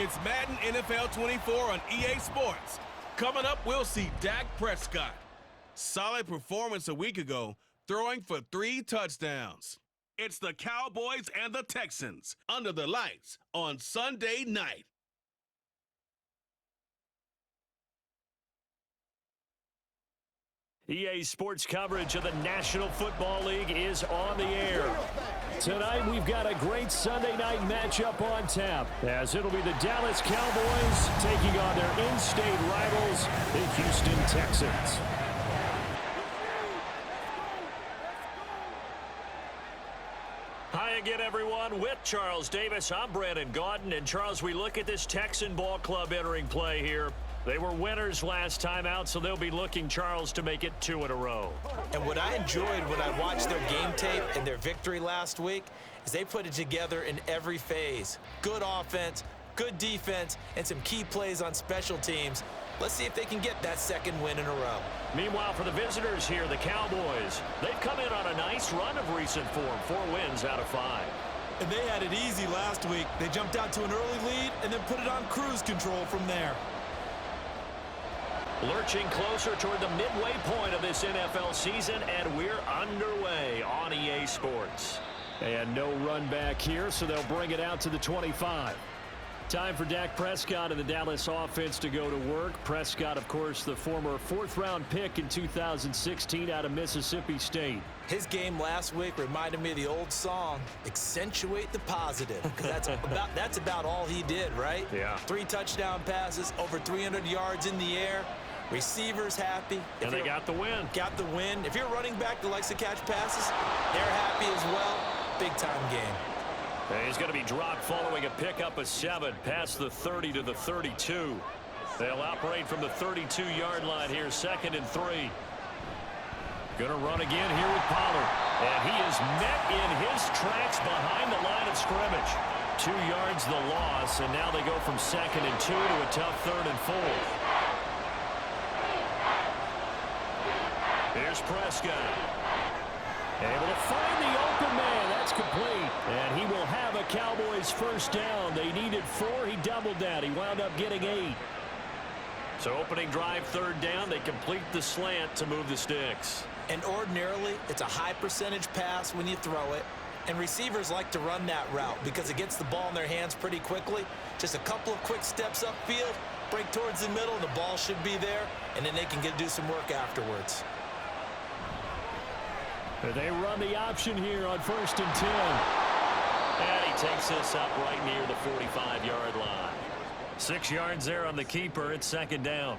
It's Madden NFL 24 on EA Sports. Coming up, we'll see Dak Prescott. Solid performance a week ago, throwing for 3 touchdowns. It's the Cowboys and the Texans under the lights on Sunday night. EA Sports coverage of the National Football League is on the air. Tonight, we've got a great Sunday night matchup on tap, as it'll be the Dallas Cowboys taking on their in-state rivals, the Houston Texans. Hi again, everyone. With Charles Davis, I'm Brandon Gaudin. And, Charles, we look at this Texan ball club entering play here. They were winners last time out, so they'll be looking, Charles, to make it 2 in a row. And what I enjoyed when I watched their game tape and their victory last week is they put it together in every phase. Good offense, good defense, and some key plays on special teams. Let's see if they can get that 2nd win in a row. Meanwhile, for the visitors here, the Cowboys, they've come in on a nice run of recent form, 4 wins out of 5. And they had it easy last week. They jumped out to an early lead and then put it on cruise control from there. Lurching closer toward the midway point of this NFL season, and we're underway on EA Sports. And no run back here, so they'll bring it out to the 25. Time for Dak Prescott and the Dallas offense to go to work. Prescott, of course, the former 4th-round pick in 2016 out of Mississippi State. His game last week reminded me of the old song, Accentuate the Positive, because that's about all he did, right? Yeah. 3 touchdown passes, over 300 yards in the air. Receivers happy. And they got the win. Got the win. If you're a running back that likes to catch passes, they're happy as well. Big-time game. He's going to be dropped following a pickup of 7 past the 30 to the 32. They'll operate from the 32-yard line here, 2nd and 3. Going to run again here with Pollard. And he is met in his tracks behind the line of scrimmage. 2 yards the loss, and now they go from 2nd and 2 to a tough 3rd and 4. Here's Prescott. Able to find the open man. That's complete. And he will have a Cowboys 1st down. They needed 4. He doubled that. He wound up getting 8. So opening drive, 3rd down. They complete the slant to move the sticks. And ordinarily, it's a high percentage pass when you throw it. And receivers like to run that route because it gets the ball in their hands pretty quickly. Just a couple of quick steps upfield, break towards the middle, and the ball should be there. And then they can do some work afterwards. They run the option here on 1st and 10. And he takes this up right near the 45-yard line. 6 yards there on the keeper. It's 2nd down.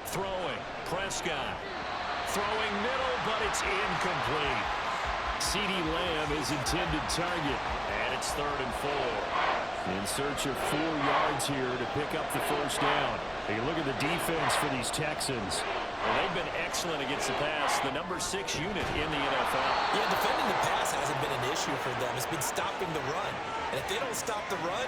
Throwing. Prescott. Throwing middle, but it's incomplete. CeeDee Lamb is intended target. And it's 3rd and 4. In search of 4 yards here to pick up the 1st down. Hey, look at the defense for these Texans. Well, they've been excellent against the pass, the number 6 unit in the NFL. Yeah, defending the pass hasn't been an issue for them. It's been stopping the run. And if they don't stop the run,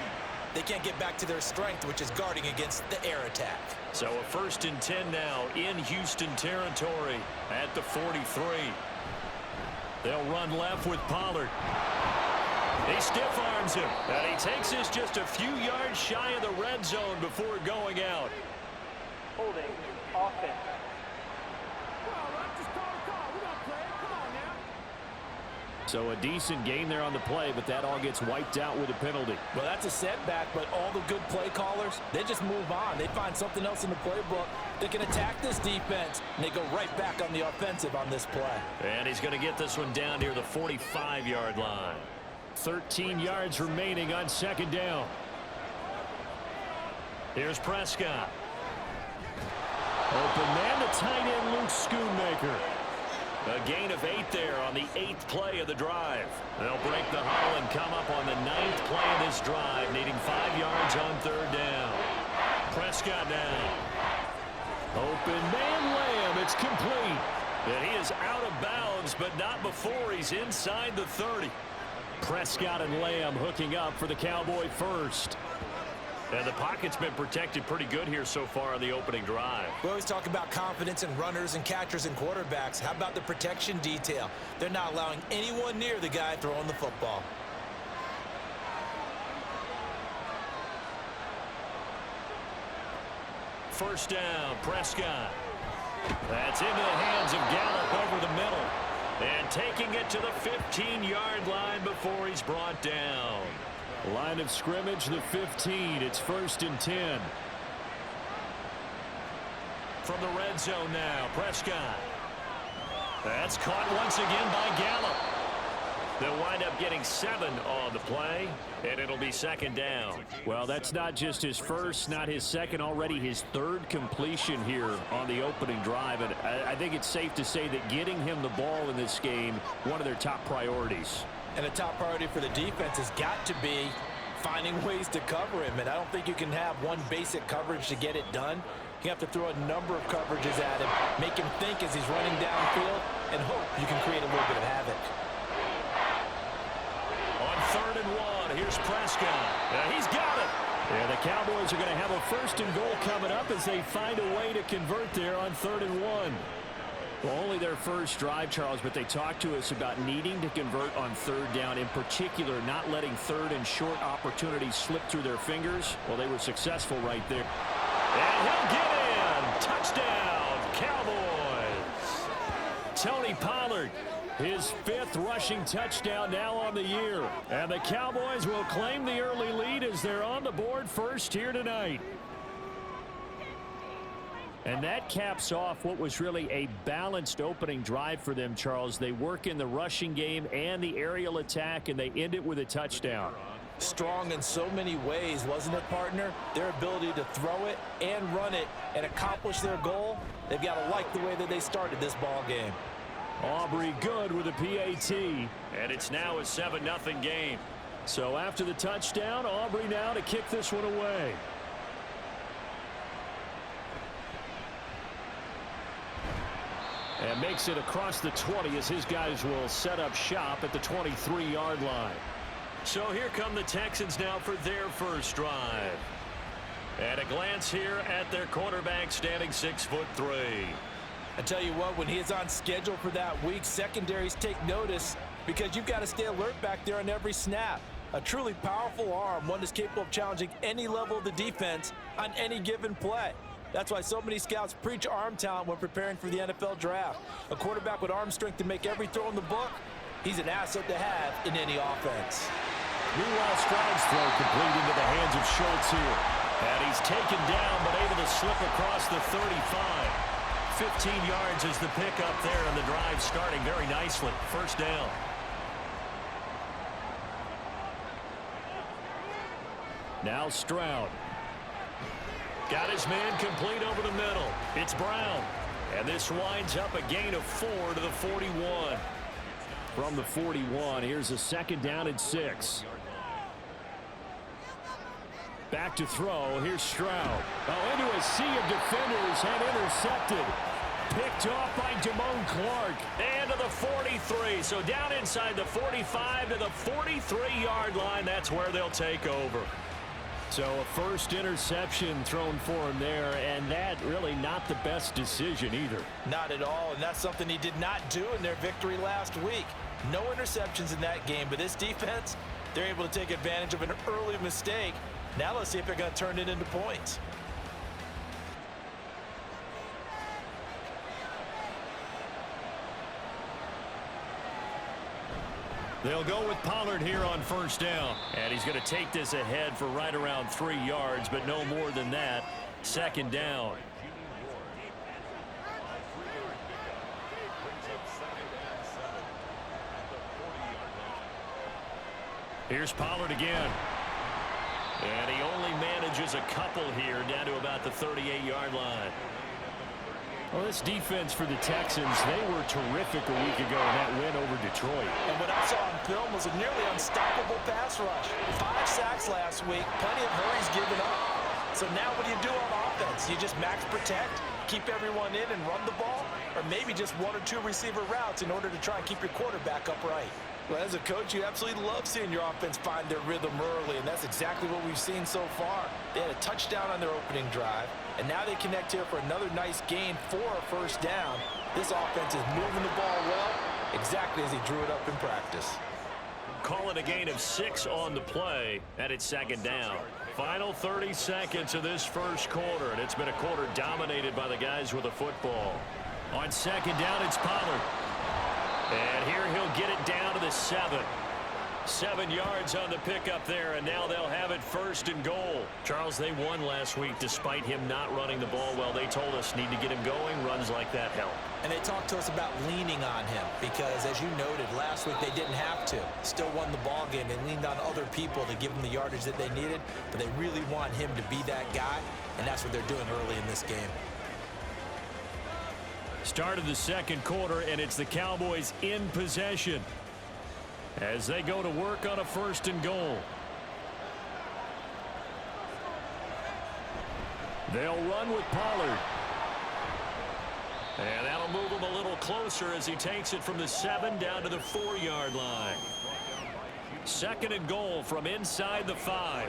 they can't get back to their strength, which is guarding against the air attack. So a 1st and 10 now in Houston territory at the 43. They'll run left with Pollard. He stiff arms him, and he takes this just a few yards shy of the red zone before going out. Holding offense. So a decent gain there on the play, but that all gets wiped out with a penalty. Well, that's a setback, but all the good play callers, they just move on. They find something else in the playbook that can attack this defense, and they go right back on the offensive on this play. And he's going to get this one down near the 45-yard line. 13 yards remaining on 2nd down. Here's Prescott. Open man to tight end Luke Schoonmaker. A gain of 8 there on the 8th play of the drive. They'll break the huddle and come up on the 9th play of this drive, needing 5 yards on 3rd down. Prescott now. Open man Lamb. It's complete. And he is out of bounds, but not before he's inside the 30. Prescott and Lamb hooking up for the Cowboy 1st. And the pocket's been protected pretty good here so far on the opening drive. We always talk about confidence in runners and catchers and quarterbacks. How about the protection detail? They're not allowing anyone near the guy throwing the football. First down, Prescott. That's into the hands of Gallup over the middle. And taking it to the 15-yard line before he's brought down. Line of scrimmage, the 15. It's 1st and 10. From the red zone now, Prescott. That's caught once again by Gallup. They'll wind up getting 7 on the play, and it'll be 2nd down. Well, that's not just his first, not his second, already his 3rd completion here on the opening drive. And I think it's safe to say that getting him the ball in this game, one of their top priorities. And a top priority for the defense has got to be finding ways to cover him. And I don't think you can have one basic coverage to get it done. You have to throw a number of coverages at him, make him think as he's running downfield, and hope you can create a little bit of havoc. On 3rd and 1, here's Prescott. He's got it. Yeah, the Cowboys are going to have a 1st and goal coming up as they find a way to convert there on 3rd and 1. Well, only their first drive, Charles, but they talked to us about needing to convert on 3rd down, in particular not letting 3rd and short opportunities slip through their fingers. Well, they were successful right there. And he'll get in. Touchdown, Cowboys. Tony Pollard, his 5th rushing touchdown now on the year. And the Cowboys will claim the early lead as they're on the board first here tonight. And that caps off what was really a balanced opening drive for them, Charles. They work in the rushing game and the aerial attack, and they end it with a touchdown. Strong in so many ways, wasn't it, partner? Their ability to throw it and run it and accomplish their goal, they've got to like the way that they started this ball game. Aubrey good with a PAT. And it's now a 7-0 game. So after the touchdown, Aubrey now to kick this one away. And makes it across the 20 as his guys will set up shop at the 23-yard line. So here come the Texans now for their first drive. And a glance here at their quarterback standing 6'3". I tell you what, when he is on schedule for that week, secondaries take notice because you've got to stay alert back there on every snap. A truly powerful arm, one that's capable of challenging any level of the defense on any given play. That's why so many scouts preach arm talent when preparing for the NFL draft. A quarterback with arm strength to make every throw in the book, he's an asset to have in any offense. Meanwhile, Stroud's throw complete into the hands of Schultz here. And he's taken down but able to slip across the 35. 15 yards is the pickup there, and the drive starting very nicely. First down. Now Stroud. Got his man complete over the middle. It's Brown. And this winds up a gain of 4 to the 41. From the 41, here's a 2nd down and 6. Back to throw. Here's Stroud. Oh, into a sea of defenders and intercepted. Picked off by Damone Clark. And to the 43. So down inside the 45 to the 43-yard line. That's where they'll take over. So a first interception thrown for him there, and that really not the best decision either. Not at all, and that's something he did not do in their victory last week. No interceptions in that game, but this defense, they're able to take advantage of an early mistake. Now let's see if they're going to turn it into points. They'll go with Pollard here on first down. And he's going to take this ahead for right around 3 yards, but no more than that. 2nd down. Here's Pollard again. And he only manages a couple here down to about the 38-yard line. Well, this defense for the Texans, they were terrific a week ago in that win over Detroit. And what I saw on film was a nearly unstoppable pass rush. 5 sacks last week, plenty of hurries given up. So now what do you do on offense? You just max protect, keep everyone in and run the ball, or maybe just 1 or 2 receiver routes in order to try and keep your quarterback upright. Well, as a coach, you absolutely love seeing your offense find their rhythm early, and that's exactly what we've seen so far. They had a touchdown on their opening drive, and now they connect here for another nice gain for a first down. This offense is moving the ball well, exactly as he drew it up in practice. Call it a gain of 6 on the play, and it's second down. Final 30 seconds of this first quarter, and it's been a quarter dominated by the guys with the football. On second down, it's Pollard. And here he'll get it down to the 7. 7 yards on the pickup there, and now they'll have it first and goal. Charles, they won last week despite him not running the ball well. They told us need to get him going. Runs like that help. And they talked to us about leaning on him because, as you noted, last week they didn't have to. Still won the ball game. They leaned on other people to give them the yardage that they needed, but they really want him to be that guy, and that's what they're doing early in this game. Start of the second quarter, and it's the Cowboys in possession as they go to work on a first and goal. They'll run with Pollard. And that'll move him a little closer as he takes it from the 7 down to the 4-yard line. Second and goal from inside the 5.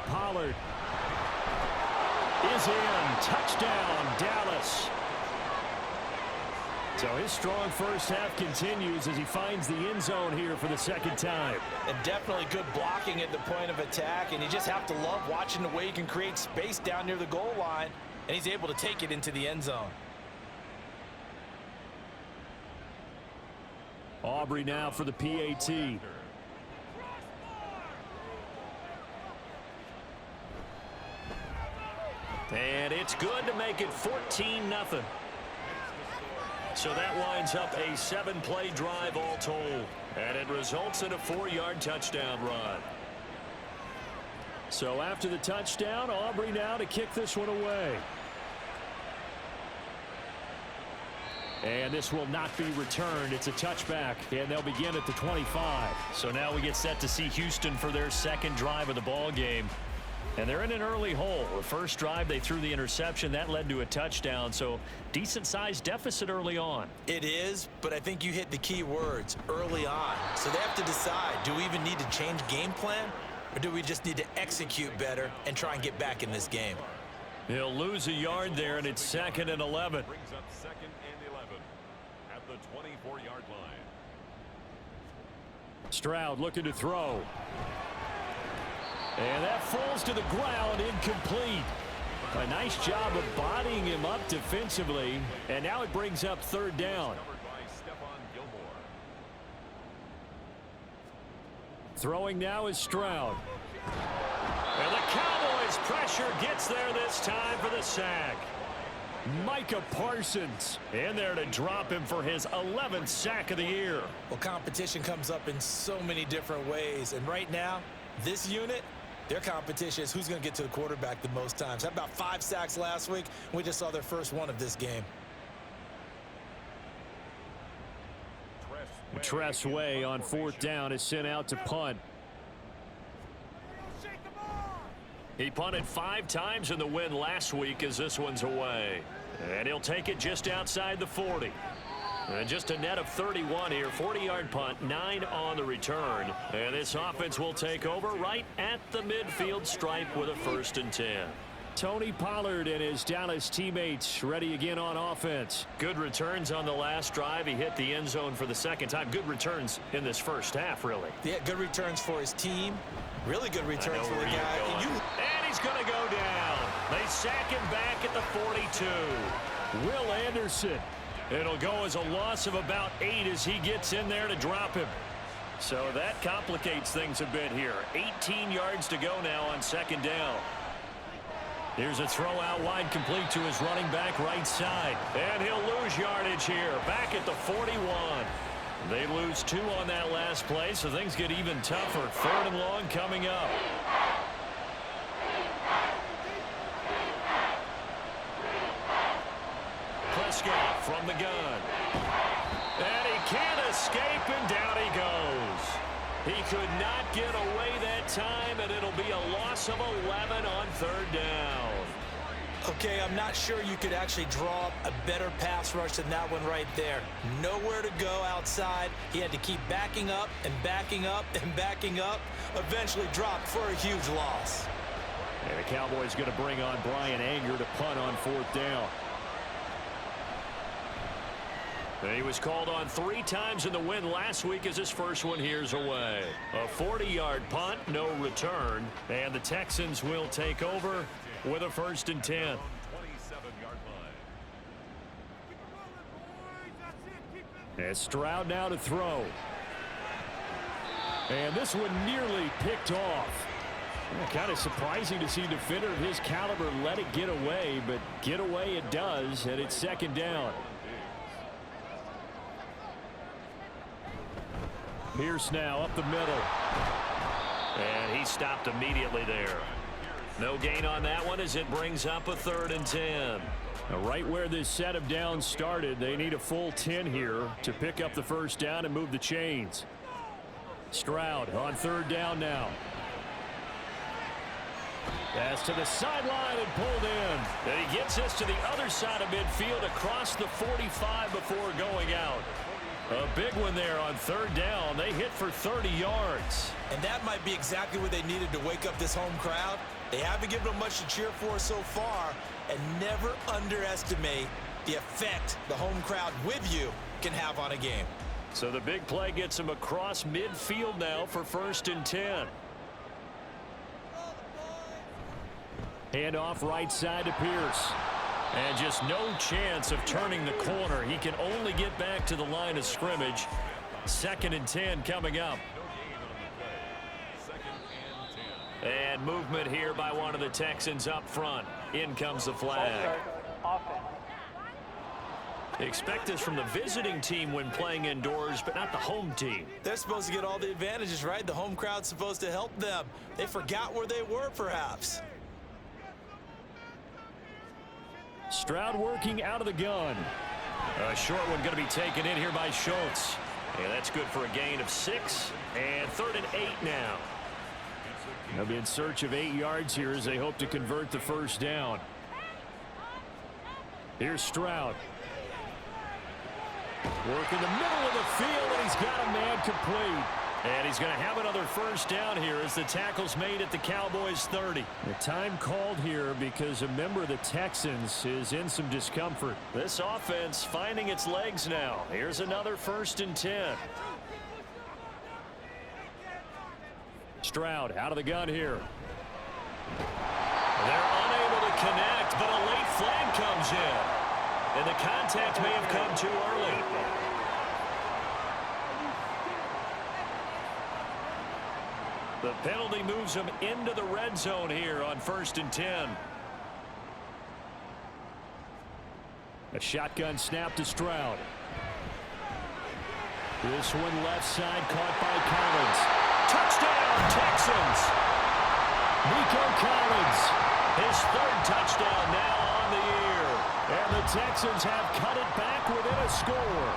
Pollard is in. Touchdown, Dallas. So his strong first half continues as he finds the end zone here for the second time. And definitely good blocking at the point of attack, and you just have to love watching the way he can create space down near the goal line, and he's able to take it into the end zone. Aubrey now for the PAT. And it's good to make it 14-0. So that winds up a 7-play drive all told. And it results in a 4-yard touchdown run. So after the touchdown, Aubrey now to kick this one away. And this will not be returned. It's a touchback, and they'll begin at the 25. So now we get set to see Houston for their second drive of the ball game. And they're in an early hole. The first drive, they threw the interception. That led to a touchdown, so decent-sized deficit early on. It is, but I think you hit the key words, early on. So they have to decide, do we even need to change game plan, or do we just need to execute better and try and get back in this game? He'll lose a yard there, and it's second and 11. Brings up second and 11 at the 24-yard line. Stroud looking to throw. And that falls to the ground, incomplete. A nice job of bodying him up defensively, and now it brings up third down. Throwing now is Stroud. And the Cowboys pressure gets there this time for the sack. Micah Parsons in there to drop him for his 11th sack of the year. Well, competition comes up in so many different ways, and right now, this unit, their competition is who's going to get to the quarterback the most times. Had about 5 sacks last week. We just saw their first one of this game. Tress Way on fourth down is sent out to punt. He punted 5 times in the win last week as this one's away. And he'll take it just outside the 40. And just a net of 31 here. 40-yard punt, 9 on the return. And this offense will take over right at the midfield stripe with a 1st and 10. Tony Pollard and his Dallas teammates ready again on offense. Good returns on the last drive. He hit the end zone for the second time. Good returns in this first half, really. Yeah, good returns for his team. Really good returns for the guy. And he's going to go down. They sack him back at the 42. Will Anderson. It'll go as a loss of about 8 as he gets in there to drop him. So that complicates things a bit here. 18 yards to go now on second down. Here's a throw out wide, complete to his running back right side. And he'll lose yardage here, back at the 41. They lose 2 on that last play, so things get even tougher. 3rd and long coming up. Prescott from the gun. And he can't escape, and down he goes. He could not get away that time, and it'll be a loss of 11 on 3rd down. Okay, I'm not sure you could actually draw up a better pass rush than that one right there. Nowhere to go outside. He had to keep backing up and backing up and backing up. Eventually dropped for a huge loss. And the Cowboys going to bring on Brian Anger to punt on 4th down. He was called on 3 times in the win last week as his first one here's away. A 40-yard punt, no return. And the Texans will take over with a 1st and 10. 27-yard line. And Stroud now to throw. And this one nearly picked off. Kind of surprising to see a defender of his caliber let it get away, but get away it does, and it's 2nd down. Pierce now up the middle. And he stopped immediately there. No gain on that one as it brings up a 3rd and 10. Now, right where this set of downs started, they need a full 10 here to pick up the 1st down and move the chains. Stroud on 3rd down now. Pass to the sideline and pulled in. And he gets us to the other side of midfield across the 45 before going out. A big one there on 3rd down. They hit for 30 yards. And that might be exactly what they needed to wake up this home crowd. They haven't given them much to cheer for so far. And never underestimate the effect the home crowd with you can have on a game. So the big play gets him across midfield now for 1st and 10. Hand off right side to Pierce. And just no chance of turning the corner. He can only get back to the line of scrimmage. 2nd and 10 coming up. And movement here by one of the Texans up front. In comes the flag. Expect this from the visiting team when playing indoors, but not the home team. They're supposed to get all the advantages, right? The home crowd's supposed to help them. They forgot where they were, perhaps. Stroud working out of the gun. A short one going to be taken in here by Schultz. And that's good for a gain of 6. And 3rd and 8 now. They'll be in search of 8 yards here as they hope to convert the 1st down. Here's Stroud. Work in the middle of the field, and he's got a man complete. And he's going to have another 1st down here as the tackle's made at the Cowboys 30. The time called here because a member of the Texans is in some discomfort. This offense finding its legs now. Here's another 1st and 10. Stroud out of the gun here. They're unable to connect, but a late flag comes in. And the contact may have come too early. The penalty moves him into the red zone here on 1st and 10. A shotgun snap to Stroud. This one left side caught by Collins. Touchdown, Texans! Nico Collins. His 3rd touchdown now on the year. And the Texans have cut it back within a score.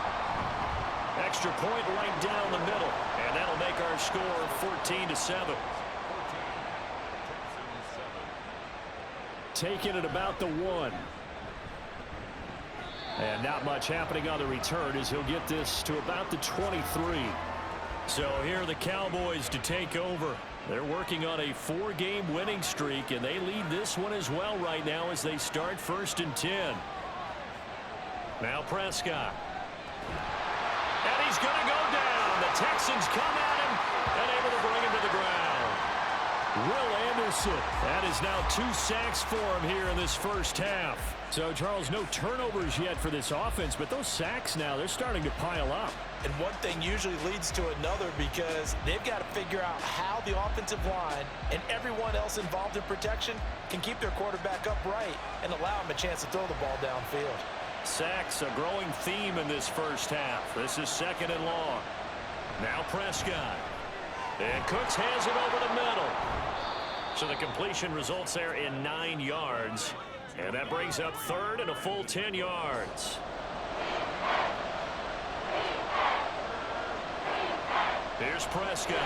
Extra point right down the middle. And that'll make our score 14-7. Taking it about the 1. And not much happening on the return as he'll get this to about the 23. So here are the Cowboys to take over. They're working on a 4-game winning streak, and they lead this one as well right now as they start 1st and 10. Now Prescott. And he's going to go down. The Texans come at him and able to bring him to the ground. Will Anderson. That is now 2 sacks for him here in this 1st half. So, Charles, no turnovers yet for this offense, but those sacks now, they're starting to pile up. And one thing usually leads to another because they've got to figure out how the offensive line and everyone else involved in protection can keep their quarterback upright and allow him a chance to throw the ball downfield. Sacks, a growing theme in this 1st half. This is 2nd and long. Now Prescott. And Cooks has it over the middle. So the completion results there in 9 yards. And that brings up 3rd and a full 10 yards. Here's Prescott.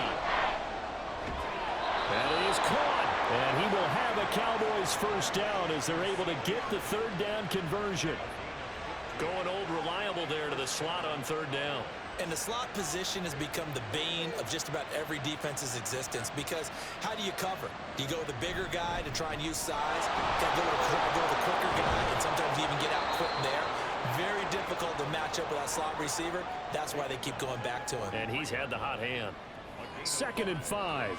And he is caught. And he will have a Cowboys first down as they're able to get the third down conversion. Going old reliable there to the slot on third down. And the slot position has become the bane of just about every defense's existence, because how do you cover? Do you go with the bigger guy to try and use size? Do you go with a quicker guy and sometimes even get out quick there? Very difficult to match up with that slot receiver. That's why they keep going back to him. And he's had the hot hand. 2nd and 5.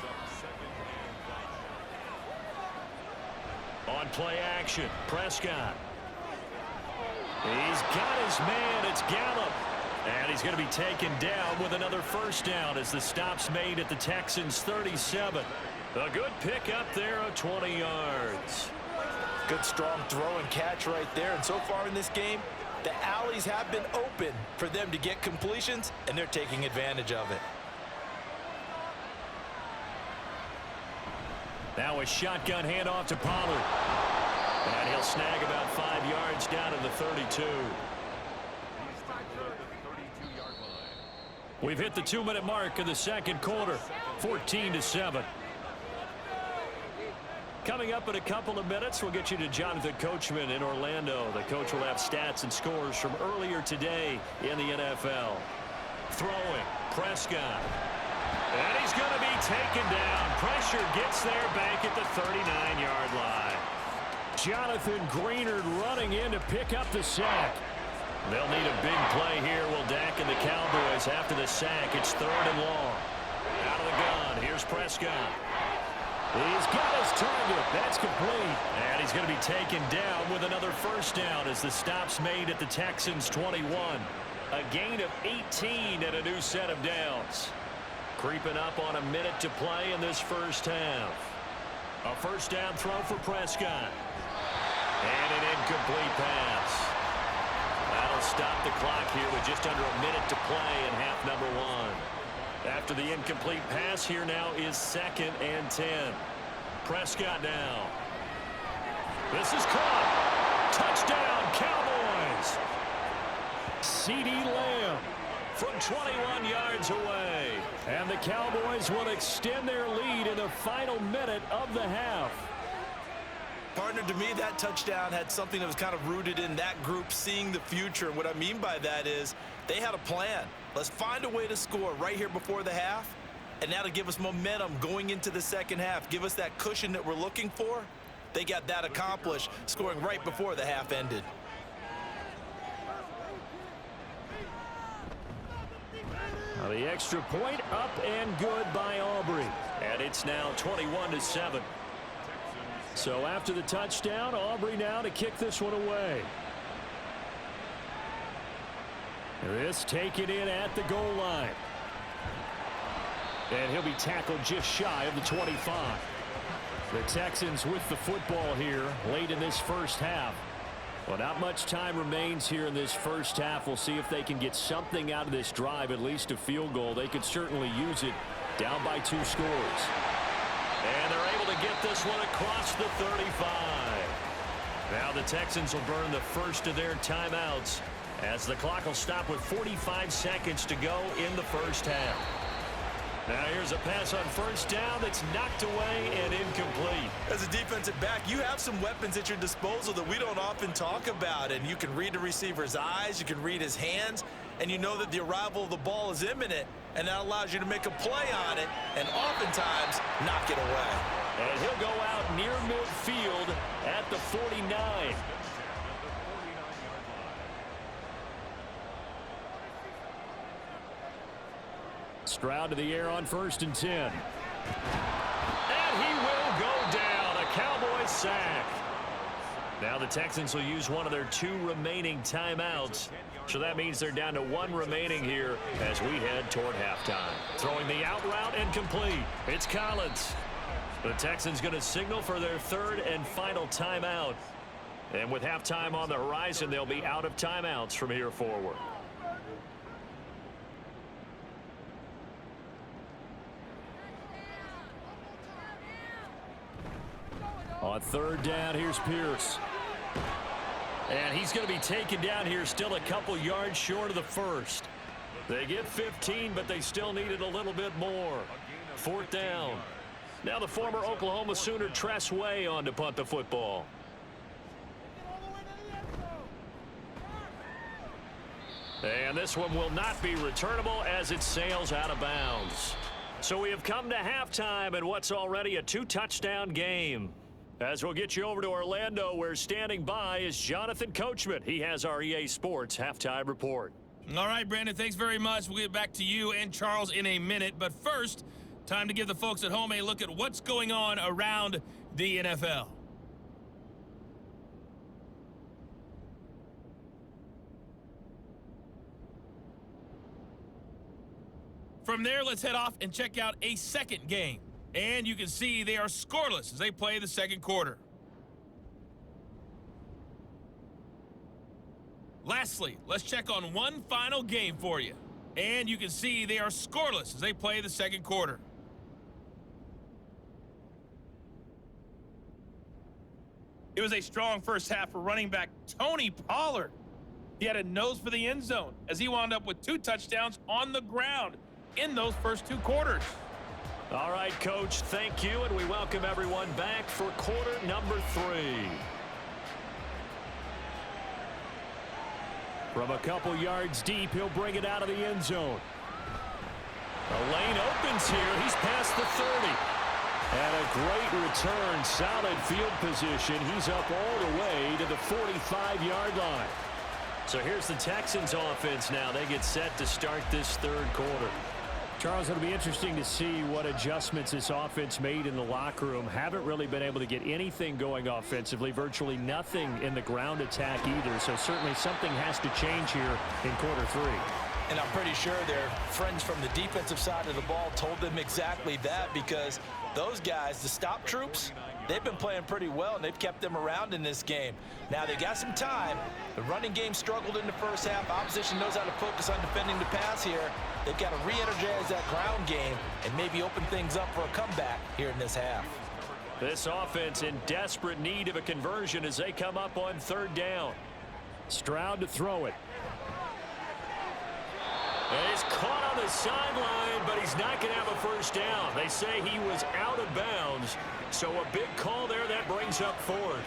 On play action, Prescott. He's got his man. It's Gallup. And he's going to be taken down with another first down as the stop's made at the Texans' 37. A good pickup there of 20 yards. Good strong throw and catch right there. And so far in this game, the alleys have been open for them to get completions, and they're taking advantage of it. Now a shotgun handoff to Pollard. And he'll snag about 5 yards down to the 32. We've hit the 2-minute mark of the second quarter, 14-7. Coming up in a couple of minutes, we'll get you to Jonathan Coachman in Orlando. The coach will have stats and scores from earlier today in the NFL. Throwing, Prescott. And he's going to be taken down. Pressure gets there back at the 39-yard line. Jonathan Greenard running in to pick up the sack. They'll need a big play here, will Dak and the Cowboys after the sack. It's 3rd and long. Out of the gun, here's Prescott. He's got his target. That's complete. And he's going to be taken down with another first down as the stop's made at the Texans' 21. A gain of 18 and a new set of downs. Creeping up on a minute to play in this first half. A first down throw for Prescott. And an incomplete pass. That'll stop the clock here with just under a minute to play in half number 1. After the incomplete pass, here now is 2nd and 10. Prescott now. This is caught. Touchdown, Cowboys. CeeDee Lamb from 21 yards away. And the Cowboys will extend their lead in the final minute of the half. Partner, to me, that touchdown had something that was kind of rooted in that group seeing the future. What I mean by that is they had a plan. Let's find a way to score right here before the half, and that'll give us momentum going into the second half. Give us that cushion that we're looking for. They got that accomplished, scoring right before the half ended. Now the extra point up and good by Aubrey. And it's now 21-7. So after the touchdown, Aubrey now to kick this one away. This taken in at the goal line. And he'll be tackled just shy of the 25. The Texans with the football here late in this first half. Well, not much time remains here in this first half. We'll see if they can get something out of this drive, at least a field goal. They could certainly use it down by 2 scores. And they're able to get this one across the 35. Now the Texans will burn the first of their timeouts as the clock will stop with 45 seconds to go in the first half. Now here's a pass on first down that's knocked away and incomplete. As a defensive back, you have some weapons at your disposal that we don't often talk about. And you can read the receiver's eyes, you can read his hands, and you know that the arrival of the ball is imminent. And that allows you to make a play on it and oftentimes knock it away. And he'll go out near midfield at the 49. Stroud to the air on 1st and 10. And he will go down. A Cowboys sack. Now the Texans will use one of their 2 remaining timeouts. So that means they're down to 1 remaining here as we head toward halftime. Throwing the out route and complete. It's Collins. The Texans going to signal for their 3rd and final timeout. And with halftime on the horizon, they'll be out of timeouts from here forward. On 3rd down, here's Pierce. And he's going to be taken down here, still a couple yards short of the first. They get 15, but they still needed a little bit more. 4th down. Now the former Oklahoma Sooner Tress Way on to punt the football. And this one will not be returnable as it sails out of bounds. So we have come to halftime in what's already a 2-touchdown game. As we'll get you over to Orlando, where standing by is Jonathan Coachman. He has our EA Sports halftime report. All right, Brandon, thanks very much. We'll get back to you and Charles in a minute. But first, time to give the folks at home a look at what's going on around the NFL. From there, let's head off and check out a second game. And you can see they are scoreless as they play the second quarter. Lastly, let's check on one final game for you. And you can see they are scoreless as they play the second quarter. It was a strong first half for running back Tony Pollard. He had a nose for the end zone as he wound up with 2 touchdowns on the ground in those first 2 quarters. All right, Coach, thank you, and we welcome everyone back for quarter number 3. From a couple yards deep, he'll bring it out of the end zone. The lane opens here. He's past the 30. And a great return, solid field position. He's up all the way to the 45-yard line. So here's the Texans offense now. They get set to start this third quarter. Charles, it'll be interesting to see what adjustments this offense made in the locker room. Haven't really been able to get anything going offensively, virtually nothing in the ground attack either. So certainly something has to change here in quarter 3. And I'm pretty sure their friends from the defensive side of the ball told them exactly that, because those guys, the stop troops, they've been playing pretty well, and they've kept them around in this game. Now, they got some time. The running game struggled in the first half. Opposition knows how to focus on defending the pass here. They've got to re-energize that ground game and maybe open things up for a comeback here in this half. This offense in desperate need of a conversion as they come up on third down. Stroud to throw it. And he's caught on the sideline, but he's not going to have a first down. They say he was out of bounds, so a big call there that brings up 4th.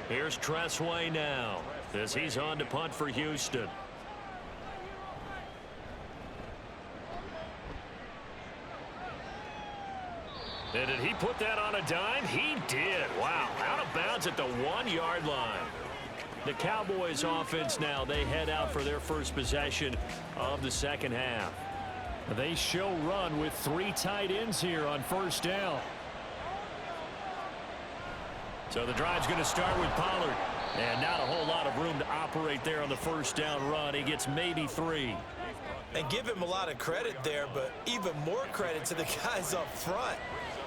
Here's Tress Way now as he's on to punt for Houston. And did he put that on a dime? He did. Wow, out of bounds at the 1-yard line. The Cowboys offense now, they head out for their first possession of the second half. They show run with 3 tight ends here on first down. So the drive's going to start with Pollard. And not a whole lot of room to operate there on the first down run. He gets maybe 3. And give him a lot of credit there, but even more credit to the guys up front.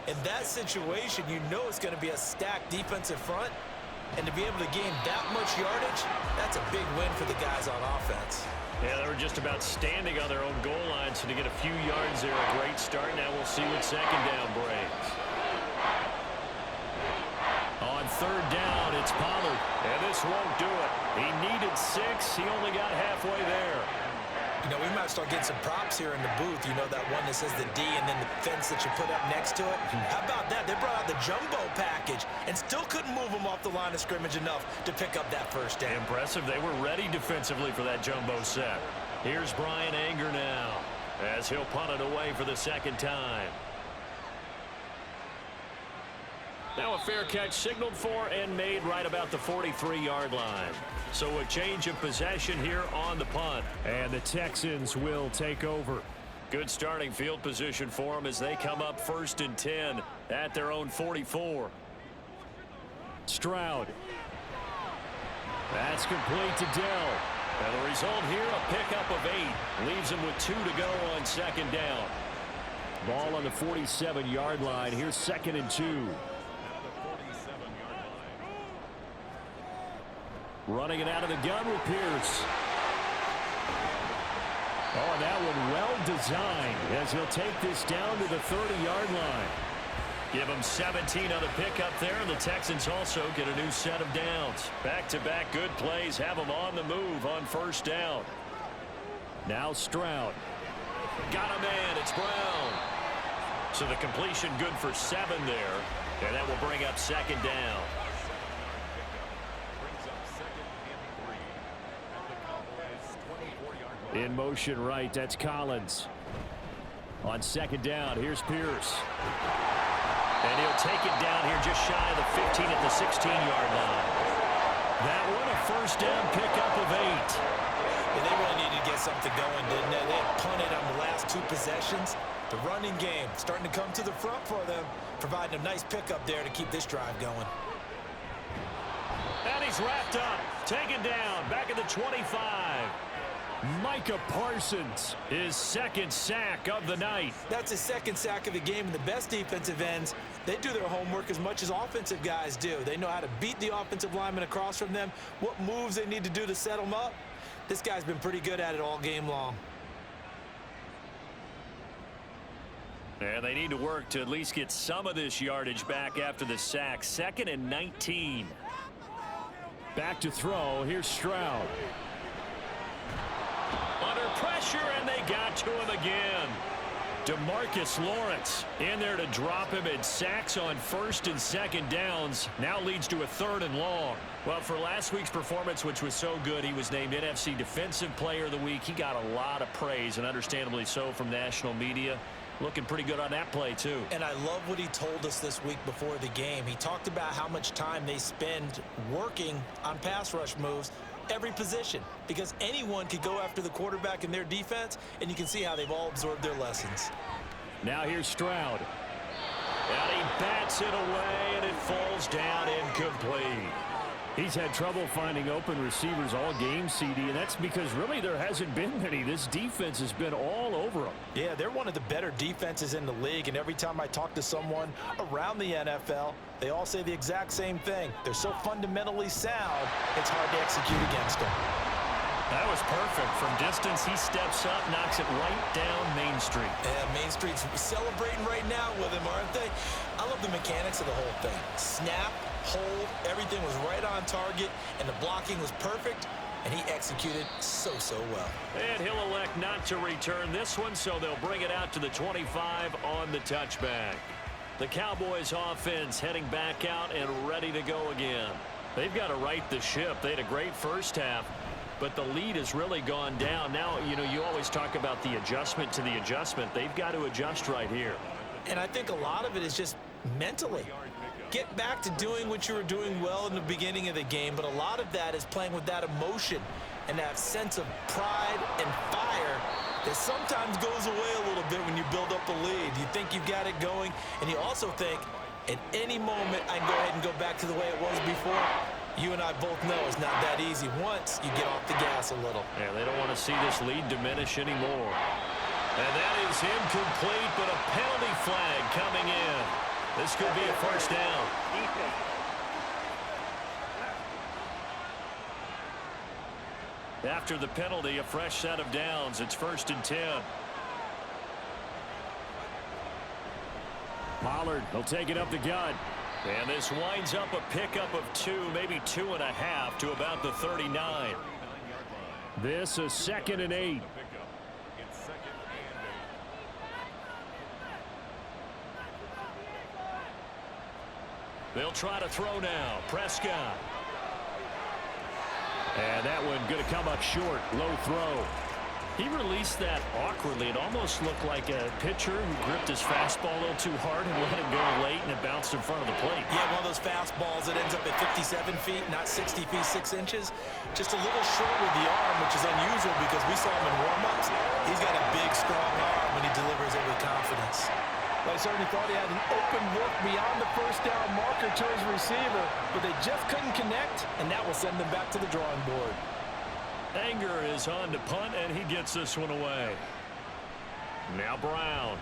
In that situation, you know it's going to be a stacked defensive front. And to be able to gain that much yardage, that's a big win for the guys on offense. Yeah, they were just about standing on their own goal line, so to get a few yards there, a great start. Now we'll see what second down brings. On third down, it's Pollard, and this won't do it. He needed 6. He only got halfway there. You know, we might start getting some props here in the booth. You know, that one that says the D and then the fence that you put up next to it. How about that? They brought out the jumbo package and still couldn't move them off the line of scrimmage enough to pick up that first down. Impressive. They were ready defensively for that jumbo set. Here's Brian Anger now as he'll punt it away for the second time. Now a fair catch signaled for and made right about the 43-yard line. So a change of possession here on the punt. And the Texans will take over. Good starting field position for them as they come up 1st and 10 at their own 44. Stroud. That's complete to Dell. And the result here, a pickup of 8. Leaves them with 2 to go on second down. Ball on the 47-yard line. Here's 2nd and 2. Running it out of the gun with Pierce. Oh, and that one well designed as he'll take this down to the 30-yard line. Give them 17 on the pickup there, and the Texans also get a new set of downs. Back-to-back good plays have them on the move on first down. Now Stroud. Got a man. It's Brown. So the completion good for 7 there, and that will bring up second down. In motion right, that's Collins. On second down, here's Pierce. And he'll take it down here just shy of the 15 at the 16-yard line. That one a first down pickup of 8. Yeah, they really needed to get something going, didn't they? They had punted on the last 2 possessions. The running game starting to come to the front for them, providing a nice pickup there to keep this drive going. And he's wrapped up, taken down, back at the 25. Micah Parsons, his second sack of the night. That's his second sack of the game, and the best defensive ends, they do their homework as much as offensive guys do. They know how to beat the offensive lineman across from them, what moves they need to do to set them up. This guy's been pretty good at it all game long. And they need to work to at least get some of this yardage back after the sack. 2nd and 19. Back to throw, here's Stroud. Under pressure, and they got to him again. DeMarcus Lawrence in there to drop him, and sacks on 1st and 2nd downs now leads to a 3rd and long. Well, for last week's performance, which was so good, he was named NFC Defensive Player of the Week. He got a lot of praise, and understandably so, from national media. Looking pretty good on that play, too. And I love what he told us this week before the game. He talked about how much time they spend working on pass rush moves, every position, because anyone could go after the quarterback in their defense, and you can see how they've all absorbed their lessons. Now here's Stroud. And he bats it away, and it falls down incomplete. He's had trouble finding open receivers all game, CD, and that's because really there hasn't been many. This defense has been all over them. Yeah, they're one of the better defenses in the league, and every time I talk to someone around the NFL, they all say the exact same thing. They're so fundamentally sound, it's hard to execute against them. That was perfect. From distance, he steps up, knocks it right down Main Street. Yeah, Main Street's celebrating right now with him, aren't they? I love the mechanics of the whole thing. Snap, hold, everything was right on target, and the blocking was perfect, and he executed so well. And he'll elect not to return this one, so they'll bring it out to the 25 on the touchback. The Cowboys offense heading back out and ready to go again. They've got to right the ship. They had a great first half, but the lead has really gone down. Now, you know, you always talk about the adjustment to the adjustment. They've got to adjust right here. And I think a lot of it is just mentally. Get back to doing what you were doing well in the beginning of the game, but a lot of that is playing with that emotion and that sense of pride and fire that sometimes goes away a little bit when you build up a lead. You think you've got it going, and you also think at any moment I can go ahead and go back to the way it was before. You and I both know it's not that easy once you get off the gas a little. Yeah, they don't want to see this lead diminish anymore. And that is incomplete, but a penalty flag coming in. This could be a first down. After the penalty, a fresh set of downs. It's 1st and 10. Pollard, he'll take it up the gut. And this winds up a pickup of 2, maybe 2.5 to about the 39. This is 2nd and 8. They'll try to throw now. Prescott. And that one going to come up short. Low throw. He released that awkwardly. It almost looked like a pitcher who gripped his fastball a little too hard and let it go late, and it bounced in front of the plate. Yeah, one of those fastballs that ends up at 57 feet, not 60 feet, 6 inches. Just a little short with the arm, which is unusual because we saw him in warm-ups. He's got a big, strong arm when he delivers it with confidence. I certainly thought he had an open look beyond the first down marker to his receiver, but they just couldn't connect, and that will send them back to the drawing board. Anger is on to punt, and he gets this one away. Now Brown.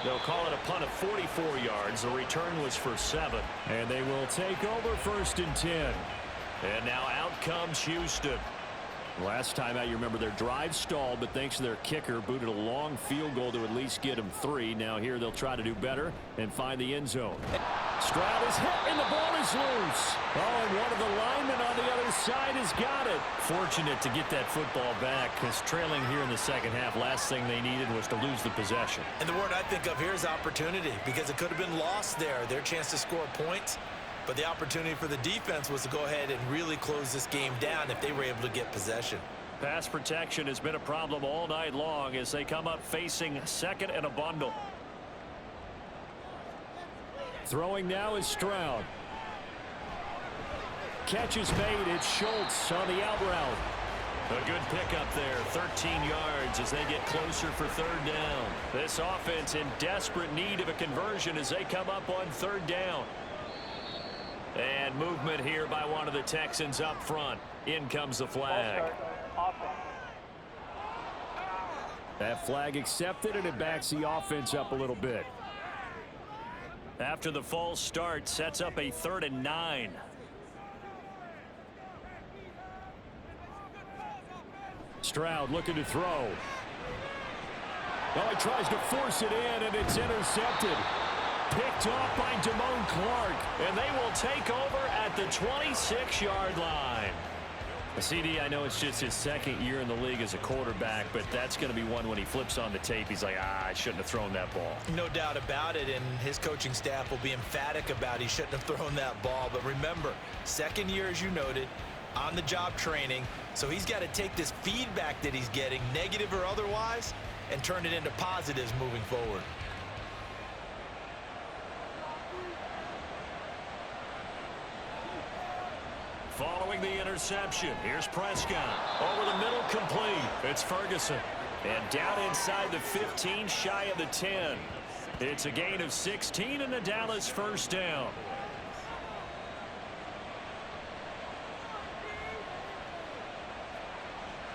They'll call it a punt of 44 yards. The return was for 7. And they will take over 1st and 10. And now out comes Houston. Last time out, you remember their drive stalled, but thanks to their kicker, booted a long field goal to at least get them 3. Now here they'll try to do better and find the end zone. Stroud is hit, and the ball is loose. Oh, and one of the linemen on the other side has got it. Fortunate to get that football back, because trailing here in the second half, last thing they needed was to lose the possession. And the word I think of here is opportunity, because it could have been lost there. Their chance to score points. But the opportunity for the defense was to go ahead and really close this game down if they were able to get possession. Pass protection has been a problem all night long as they come up facing second and a bundle. Throwing now is Stroud. Catch is made. It's Schultz on the out route. A good pickup there, 13 yards as they get closer for third down. This offense in desperate need of a conversion as they come up on third down. And movement here by one of the Texans up front. In comes the flag. That flag accepted, and it backs the offense up a little bit. After the false start, sets up a 3rd and 9. Stroud looking to throw. Well, he tries to force it in, and it's intercepted. Picked off by Damone Clark. And they will take over at the 26-yard line. CD, I know it's just his second year in the league as a quarterback, but that's going to be one when he flips on the tape. He's like, I shouldn't have thrown that ball. No doubt about it, and his coaching staff will be emphatic about he shouldn't have thrown that ball. But remember, second year, as you noted, on-the-job training, so he's got to take this feedback that he's getting, negative or otherwise, and turn it into positives moving forward. Following the interception, here's Prescott. Over the middle, complete. It's Ferguson. And down inside the 15, shy of the 10. It's a gain of 16 and a Dallas first down.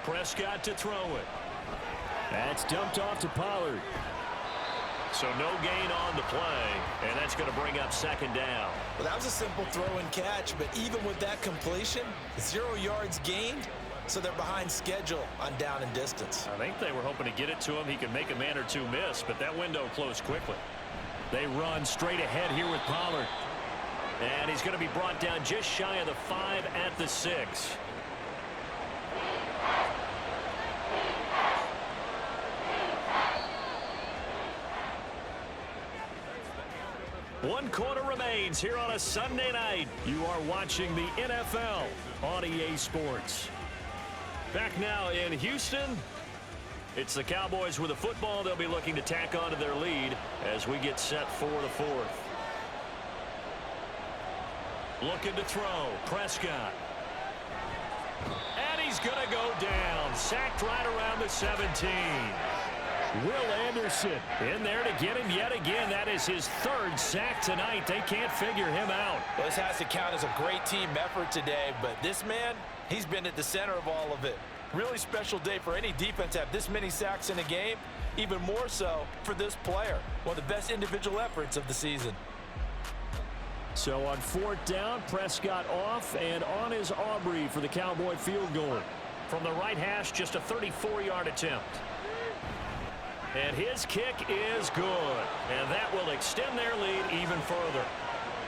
Prescott to throw it. That's dumped off to Pollard. So no gain on the play, and that's going to bring up second down. Well, that was a simple throw and catch, but even with that completion, 0 yards gained, so they're behind schedule on down and distance. I think they were hoping to get it to him. He could make a man or two miss, but that window closed quickly. They run straight ahead here with Pollard. And he's going to be brought down just shy of the 5 at the 6. One quarter remains here on a Sunday night. You are watching the NFL on EA Sports. Back now in Houston. It's the Cowboys with the football. They'll be looking to tack on to their lead as we get set for the 4th. Looking to throw. Prescott. And he's going to go down. Sacked right around the 17. Will Anderson in there to get him yet again. That is his 3rd sack tonight. They can't figure him out. Well, this has to count as a great team effort today, but this man, he's been at the center of all of it. Really special day for any defense to have this many sacks in a game, even more so for this player. One of the best individual efforts of the season. So on 4th down, Prescott off, and on is Aubrey for the Cowboy field goal. From the right hash, just a 34-yard attempt. And his kick is good. And that will extend their lead even further.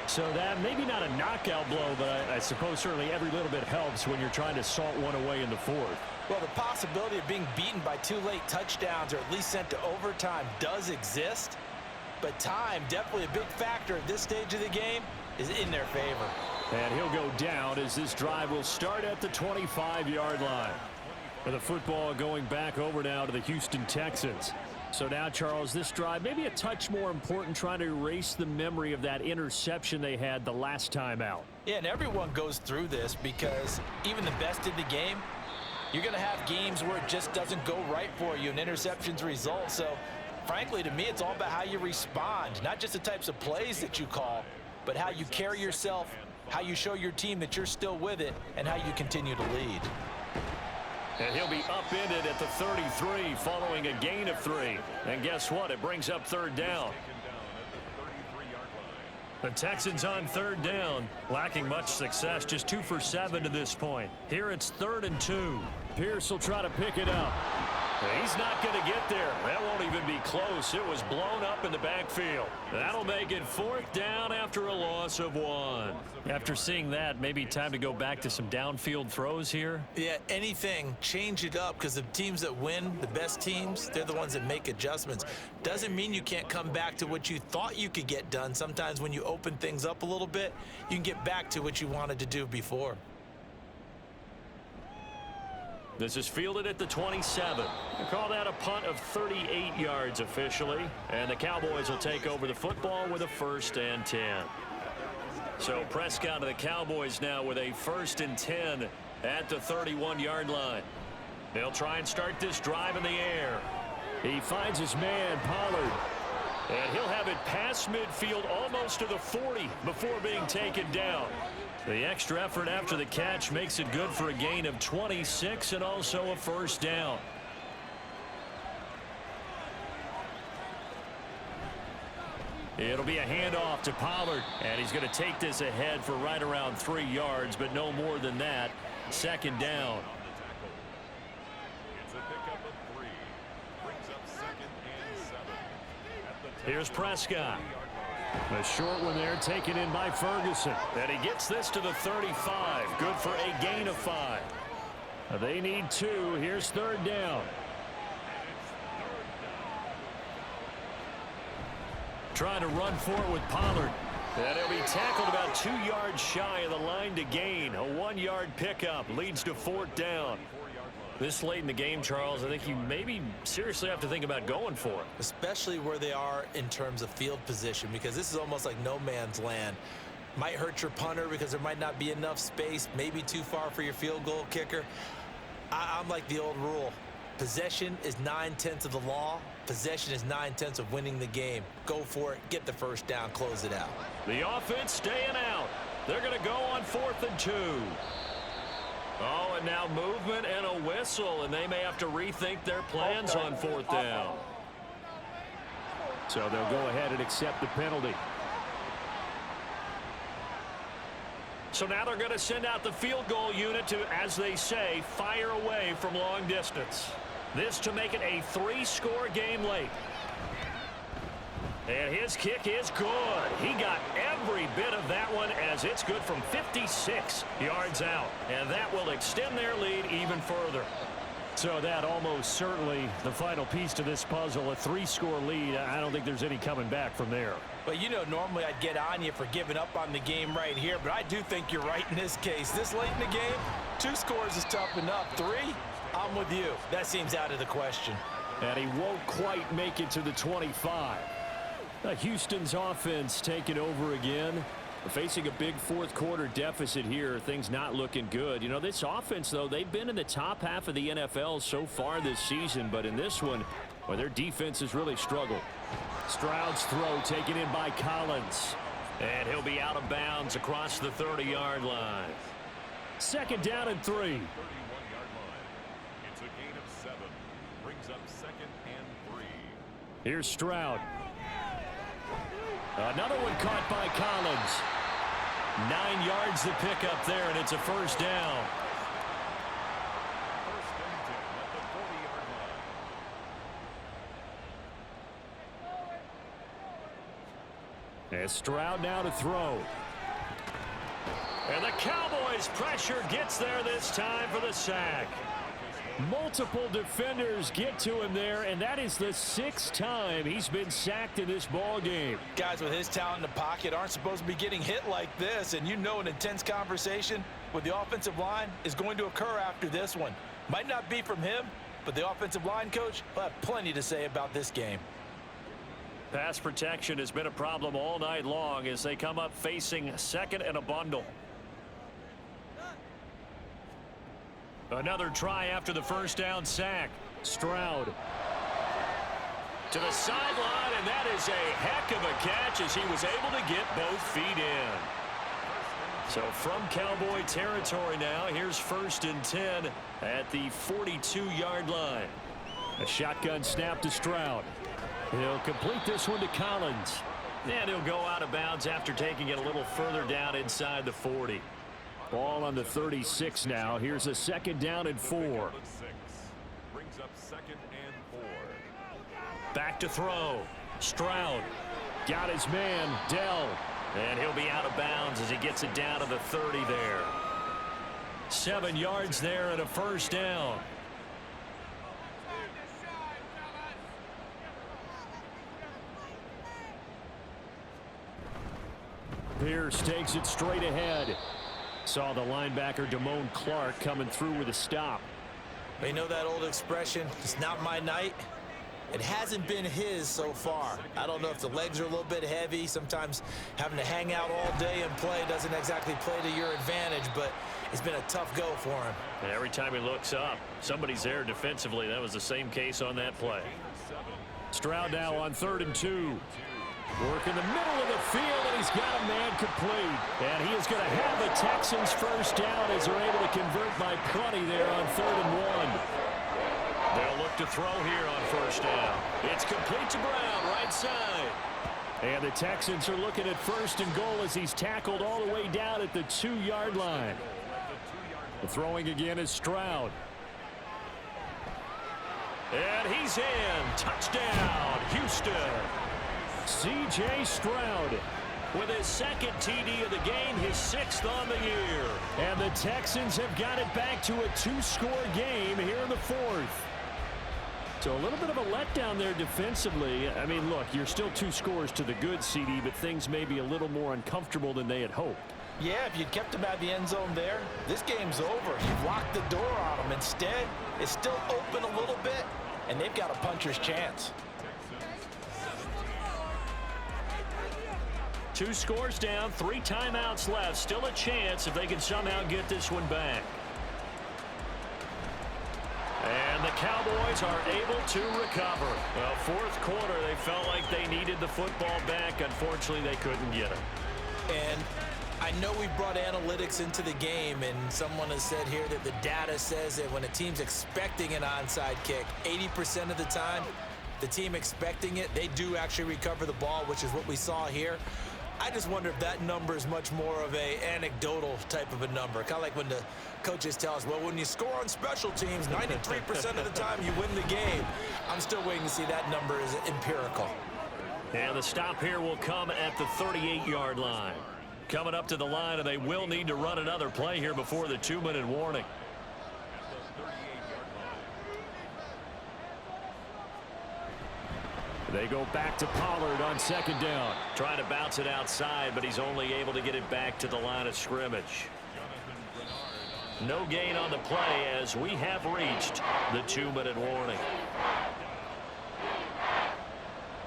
So that maybe not a knockout blow, but I suppose certainly every little bit helps when you're trying to salt one away in the 4th. Well, the possibility of being beaten by 2 late touchdowns or at least sent to overtime does exist. But time, definitely a big factor at this stage of the game, is in their favor. And he'll go down as this drive will start at the 25-yard line. For the football going back over now to the Houston Texans. So now, Charles, this drive maybe a touch more important, trying to erase the memory of that interception they had the last time out. Yeah, and everyone goes through this because even the best in the game, you're going to have games where it just doesn't go right for you and interceptions result. So, frankly, to me, it's all about how you respond, not just the types of plays that you call, but how you carry yourself, how you show your team that you're still with it, and how you continue to lead. And he'll be upended at the 33 following a gain of 3. And guess what? It brings up 3rd down. The Texans on 3rd down, lacking much success, just 2 for 7 to this point. Here it's 3rd and 2. Pierce will try to pick it up. He's not going to get there. That won't even be close. It was blown up in the backfield. That'll make it 4th down after a loss of 1. After seeing that, maybe time to go back to some downfield throws here. Yeah, anything, change it up, because the teams that win, the best teams, they're the ones that make adjustments. Doesn't mean you can't come back to what you thought you could get done. Sometimes when you open things up a little bit, you can get back to what you wanted to do before. This is fielded at the 27. They call that a punt of 38 yards officially. And the Cowboys will take over the football with a 1st and 10. So Prescott of the Cowboys now with a 1st and 10 at the 31-yard line. They'll try and start this drive in the air. He finds his man, Pollard. And he'll have it past midfield almost to the 40 before being taken down. The extra effort after the catch makes it good for a gain of 26 and also a 1st down. It'll be a handoff to Pollard, and he's going to take this ahead for right around 3 yards, but no more than that. 2nd down. It's a pickup of 3. Brings up 2nd and 7. Here's Prescott. A short one there, taken in by Ferguson. And he gets this to the 35. Good for a gain of 5. They need 2. Here's 3rd down. Trying to run for it with Pollard. And he'll be tackled about 2 yards shy of the line to gain. A 1-yard pickup leads to 4th down. This late in the game, Charles, I think you maybe seriously have to think about going for it. Especially where they are in terms of field position, because this is almost like no man's land. Might hurt your punter because there might not be enough space, maybe too far for your field goal kicker. I'm like the old rule. Possession is 9/10 of the law. Possession is 9/10 of winning the game. Go for it, get the 1st down, close it out. The offense staying out. They're going to go on 4th and 2. Oh, and now movement and a whistle, and they may have to rethink their plans on 4th down. So they'll go ahead and accept the penalty. So now they're going to send out the field goal unit to, as they say, fire away from long distance. This to make it a 3-score game late. And his kick is good. He got every bit of that one as it's good from 56 yards out. And that will extend their lead even further. So that almost certainly the final piece to this puzzle, a 3-score lead. I don't think there's any coming back from there. But, you know, normally I'd get on you for giving up on the game right here, but I do think you're right in this case. This late in the game, 2 scores is tough enough. 3, I'm with you. That seems out of the question. And he won't quite make it to the 25. Houston's offense taking over again. Facing a big 4th quarter deficit here. Things not looking good. You know, this offense, though, they've been in the top half of the NFL so far this season. But in this one, well, their defense has really struggled. Stroud's throw taken in by Collins. And he'll be out of bounds across the 30-yard line. 2nd down and 3. 31-yard line. It's a gain of 7. Brings up 2nd and 3. Here's Stroud. Another one caught by Collins. 9 yards to pick up there, and it's a 1st down. 1st and 10 at the 40-yard line. And Stroud now to throw. And the Cowboys' pressure gets there this time for the sack. Multiple defenders get to him there, and that is the 6th time he's been sacked in this ball game. Guys with his talent in the pocket aren't supposed to be getting hit like this, and you know an intense conversation with the offensive line is going to occur after this one. Might not be from him, but the offensive line coach will have plenty to say about this game. Pass protection has been a problem all night long as they come up facing 2nd and a bundle. Another try after the 1st down sack. Stroud. To the sideline, and that is a heck of a catch as he was able to get both feet in. So from Cowboy territory now, here's 1st and 10 at the 42-yard line. A shotgun snap to Stroud. He'll complete this one to Collins. And he'll go out of bounds after taking it a little further down inside the 40. Ball on the 36 now. Here's a 2nd down and 4. Brings up 2nd and 4. Back to throw. Stroud. Got his man, Dell. And he'll be out of bounds as he gets it down to the 30 there. 7 yards there and a 1st down. Pierce takes it straight ahead. Saw the linebacker Damone Clark coming through with a stop. You know that old expression, it's not my night? It hasn't been his so far. I don't know if the legs are a little bit heavy. Sometimes having to hang out all day and play doesn't exactly play to your advantage, but it's been a tough go for him. And every time he looks up, somebody's there defensively. That was the same case on that play. Stroud now on 3rd and 2. Work in the middle of the field, and he's got a man complete. And he is going to have the Texans 1st down as they're able to convert by plenty there on 3rd and 1. They'll look to throw here on 1st down. It's complete to Brown, right side. And the Texans are looking at 1st and goal as he's tackled all the way down at the 2-yard line. The throwing again is Stroud. And he's in. Touchdown, Houston. C.J. Stroud with his 2nd TD of the game, his 6th on the year. And the Texans have got it back to a 2-score game here in the 4th. So a little bit of a letdown there defensively. I mean, look, you're still 2 scores to the good, CD, but things may be a little more uncomfortable than they had hoped. Yeah, if you'd kept him at the end zone there, this game's over. You've locked the door on him. Instead, it's still open a little bit, and they've got a puncher's chance. 2 scores down, 3 timeouts left. Still a chance if they can somehow get this one back. And the Cowboys are able to recover. Well, 4th quarter, they felt like they needed the football back. Unfortunately, they couldn't get it. And I know we brought analytics into the game, and someone has said here that the data says that when a team's expecting an onside kick, 80% of the time, the team expecting it, they do actually recover the ball, which is what we saw here. I just wonder if that number is much more of a anecdotal type of a number. Kind of like when the coaches tell us, well, when you score on special teams, 93% of the time you win the game. I'm still waiting to see that number is empirical. And the stop here will come at the 38-yard line. Coming up to the line, and they will need to run another play here before the 2-minute warning. They go back to Pollard on 2nd down. Trying to bounce it outside, but he's only able to get it back to the line of scrimmage. No gain on the play as we have reached the 2-minute warning.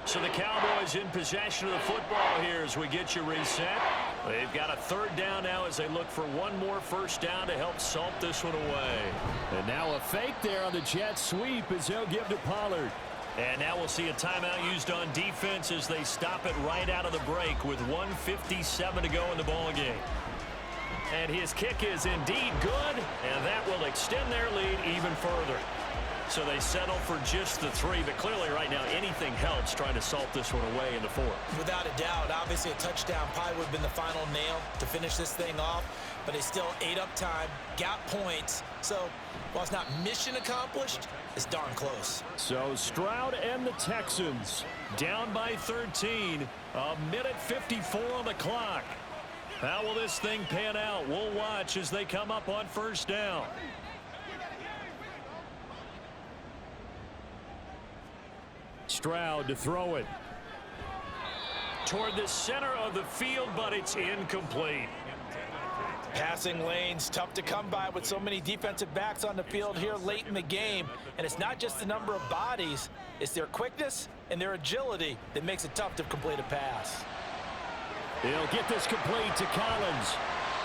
So the Cowboys in possession of the football here as we get you reset. They've got a 3rd down now as they look for one more 1st down to help salt this one away. And now a fake there on the jet sweep as they'll give to Pollard. And now we'll see a timeout used on defense as they stop it right out of the break with 1:57 to go in the ball game. And his kick is indeed good, and that will extend their lead even further. So they settle for just the 3, but clearly right now anything helps trying to salt this one away in the 4th. Without a doubt, obviously a touchdown probably would have been the final nail to finish this thing off, but they still ate up time, got points. So while it's not mission accomplished, it's darn close. So Stroud and the Texans down by 13, a minute 54 on the clock. How will this thing pan out? We'll watch as they come up on 1st down. Stroud to throw it. Toward the center of the field, but it's incomplete. Passing lanes, tough to come by with so many defensive backs on the field here late in the game. And it's not just the number of bodies, it's their quickness and their agility that makes it tough to complete a pass. He'll get this complete to Collins.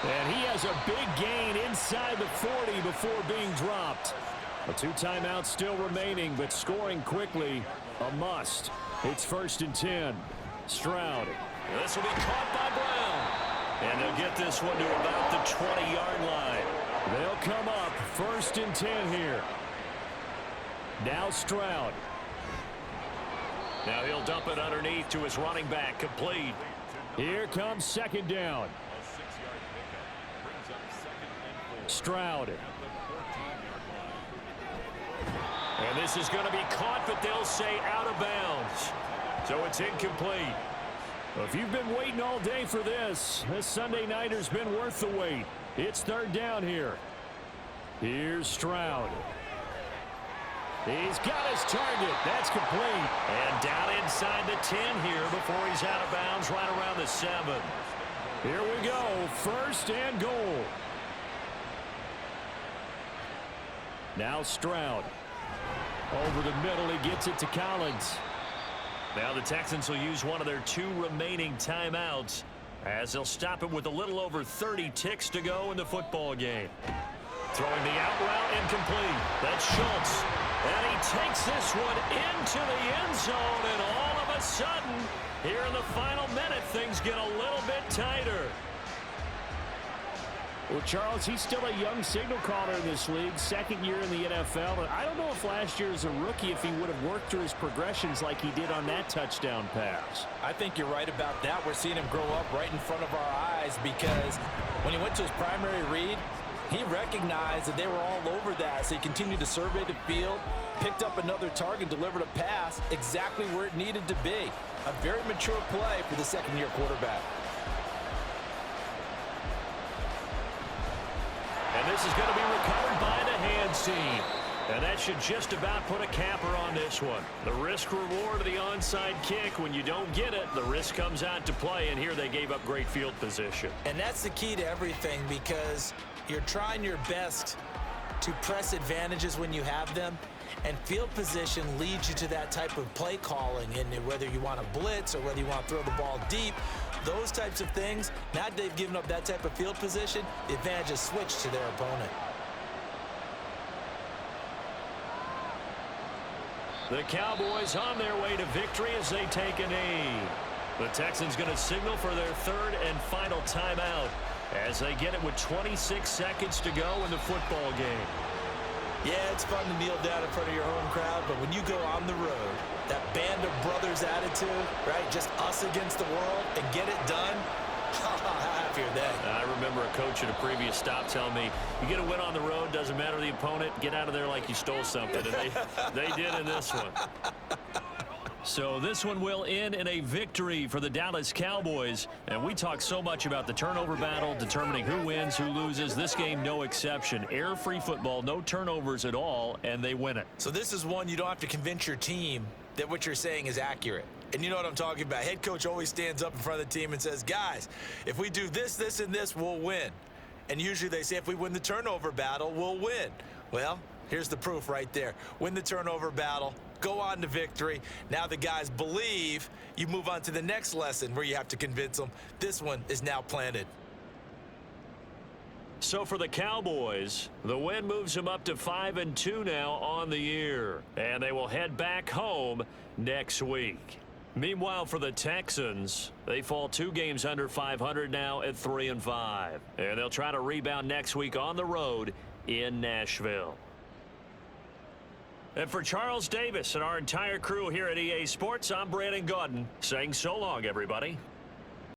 And he has a big gain inside the 40 before being dropped. A 2 timeouts still remaining, but scoring quickly, a must. It's 1st and 10. Stroud. This will be caught by Brown. And they'll get this one to about the 20-yard line. They'll come up 1st and 10 here. Now Stroud. Now he'll dump it underneath to his running back, complete. Here comes second down. A 6-yard pickup brings up 2nd and 4. Stroud. At the 14-yard line. And this is going to be caught, but they'll say out of bounds. So it's incomplete. If you've been waiting all day for this Sunday nighter's been worth the wait. It's third down here. Here's Stroud. He's got his target. That's complete. And down inside the 10 here before he's out of bounds right around the 7. Here we go. First and goal. Now Stroud. Over the middle, he gets it to Collins. Now the Texans will use one of their 2 remaining timeouts as they'll stop it with a little over 30 ticks to go in the football game. Throwing the out route incomplete. That's Schultz. And he takes this one into the end zone, and all of a sudden, here in the final minute, things get a little bit tighter. Well, Charles, he's still a young signal caller in this league, second year in the NFL. And I don't know if last year as a rookie, if he would have worked through his progressions like he did on that touchdown pass. I think you're right about that. We're seeing him grow up right in front of our eyes because when he went to his primary read, he recognized that they were all over that, so he continued to survey the field, picked up another target, delivered a pass exactly where it needed to be. A very mature play for the second-year quarterback. And this is going to be recovered by the hands team. And that should just about put a capper on this one. The risk-reward of the onside kick, when you don't get it, the risk comes out to play, and here they gave up great field position. And that's the key to everything because you're trying your best to press advantages when you have them, and field position leads you to that type of play calling. And whether you want to blitz or whether you want to throw the ball deep, those types of things, now that they've given up that type of field position, the advantage is switched to their opponent. The Cowboys on their way to victory as they take a knee. The Texans going to signal for their third and final timeout as they get it with 26 seconds to go in the football game. Yeah, it's fun to kneel down in front of your home crowd, but when you go on the road, that band of brothers attitude, right, just us against the world and get it done, how happy are they? I remember a coach at a previous stop telling me, you get a win on the road, doesn't matter the opponent, get out of there like you stole something. And they did in this one. So this one will end in a victory for the Dallas Cowboys. And we talk so much about the turnover battle, determining who wins, who loses. This game, no exception. Air-free football, no turnovers at all, and they win it. So this is one you don't have to convince your team that what you're saying is accurate. And you know what I'm talking about. Head coach always stands up in front of the team and says, guys, if we do this, this, and this, we'll win. And usually they say if we win the turnover battle, we'll win. Well, here's the proof right there. Win the turnover battle, go on to victory. Now the guys believe. You move on to the next lesson where you have to convince them. This one is now planted. So for the Cowboys, the win moves them up to 5-2 now on the year. And they will head back home next week. Meanwhile, for the Texans, they fall 2 games under 500 now at 3-5. And they'll try to rebound next week on the road in Nashville. And for Charles Davis and our entire crew here at EA Sports, I'm Brandon Gaudin saying so long, everybody.